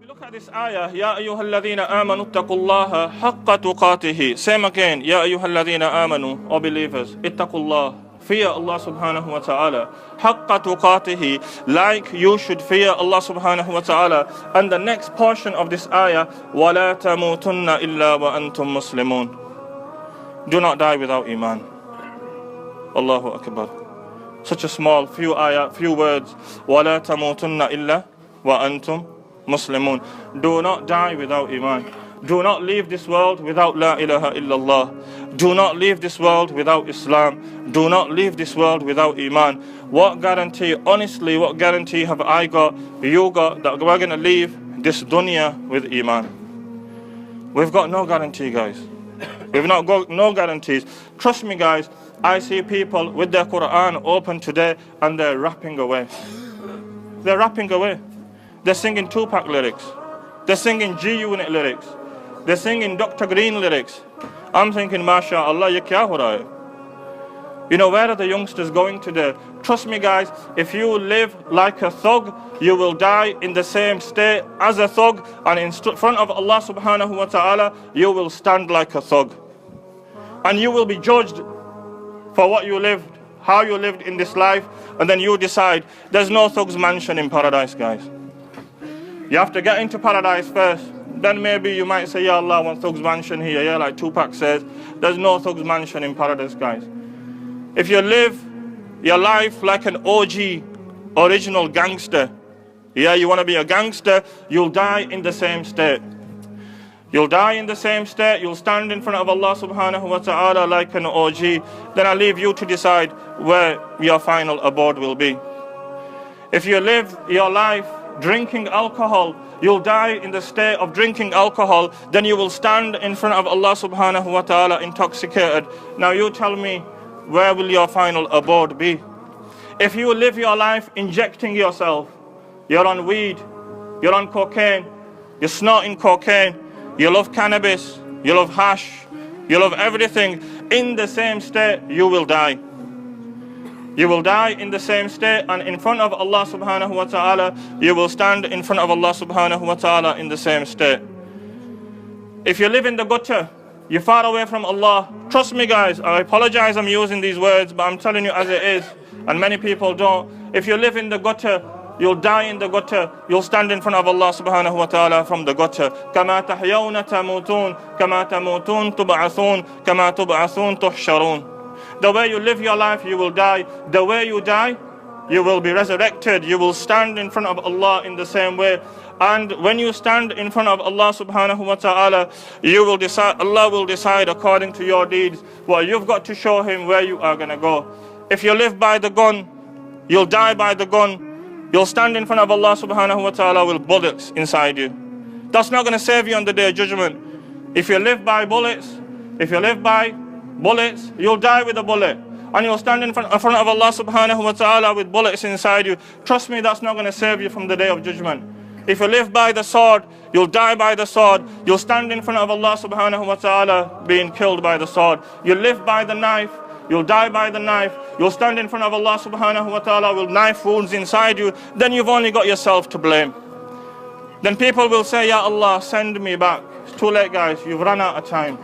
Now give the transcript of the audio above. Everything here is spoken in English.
we look at this ayah, Ya ayyuhalladhina amanu ittaqullaha haqqa tuqatihi. Same again, Ya ayyuhalladhina amanu, O believers, ittaqullah. Fear Allah subhanahu wa ta'ala. Haqqa tuqatihi, like you should fear Allah subhanahu wa ta'ala. And the next portion of this ayah, وَلَا تَمُوتُنَّ إِلَّا وَأَنْتُمْ مُسْلِمُونَ. Do not die without iman. Allahu Akbar. Such a small few words. وَلَا تَمُوتُنَّ إِلَّا وَأَنْتُمْ Muslimun. Do not die without iman. Do not leave this world without la ilaha illallah. Do not leave this world without Islam. Do not leave this world without iman. What guarantee, honestly, what guarantee have I got, you got, that we're going to leave this dunya with iman? We've got no guarantee, guys. We've not got no guarantees. Trust me, guys, I see people with their Quran open today and they're rapping away. They're rapping away. They're singing Tupac lyrics. They're singing G-Unit lyrics. They're singing Dr. Green lyrics. I'm thinking, MashaAllah, ye kya ho raha hai? You know, where are the youngsters going today? Trust me, guys, if you live like a thug, you will die in the same state as a thug, and in front of Allah subhanahu wa ta'ala, you will stand like a thug. And you will be judged for what you lived, how you lived in this life, and then you decide. There's no thug's mansion in paradise, guys. You have to get into paradise first. Then maybe you might say, Ya Allah, I want thug's mansion here. Yeah, like Tupac says, there's no thug's mansion in paradise, guys. If you live your life like an OG, original gangster, yeah, you want to be a gangster, you'll die in the same state. You'll die in the same state, you'll stand in front of Allah subhanahu wa ta'ala like an OG. Then I leave you to decide where your final abode will be. If you live your life drinking alcohol, you'll die in the state of drinking alcohol, then you will stand in front of Allah subhanahu wa ta'ala intoxicated. Now you tell me, where will your final abode be? If you live your life injecting yourself, you're on weed, you're on cocaine, you're snorting cocaine, you love cannabis, you love hash, you love everything, in the same state, you will die. You will die in the same state, and in front of Allah subhanahu wa ta'ala, you will stand in front of Allah subhanahu wa ta'ala in the same state. If you live in the gutter, you're far away from Allah. Trust me, guys, I apologize I'm using these words, but I'm telling you as it is, and many people don't. If you live in the gutter, you'll die in the gutter. You'll stand in front of Allah subhanahu wa ta'ala from the gutter. كَمَا تَحْيَوْنَ تَمُوتُونَ كَمَا تَمُوتُونَ تُبْعَثُونَ كَمَا تُبْعَثُونَ تُحْشَرُونَ. The way you live your life, you will die. The way you die, you will be resurrected. You will stand in front of Allah in the same way. And when you stand in front of Allah subhanahu wa ta'ala, you will decide, Allah will decide according to your deeds. Well, you've got to show Him where you are going to go. If you live by the gun, you'll die by the gun. You'll stand in front of Allah subhanahu wa ta'ala with bullets inside you. That's not going to save you on the day of judgment. If you live by bullets, you'll die with a bullet. And you'll stand in front of Allah subhanahu wa ta'ala with bullets inside you. Trust me, that's not going to save you from the day of judgment. If you live by the sword, you'll die by the sword. You'll stand in front of Allah subhanahu wa ta'ala being killed by the sword. You live by the knife, you'll die by the knife. You'll stand in front of Allah subhanahu wa ta'ala with knife wounds inside you. Then you've only got yourself to blame. Then people will say, Ya Allah, send me back. It's too late, guys, you've run out of time.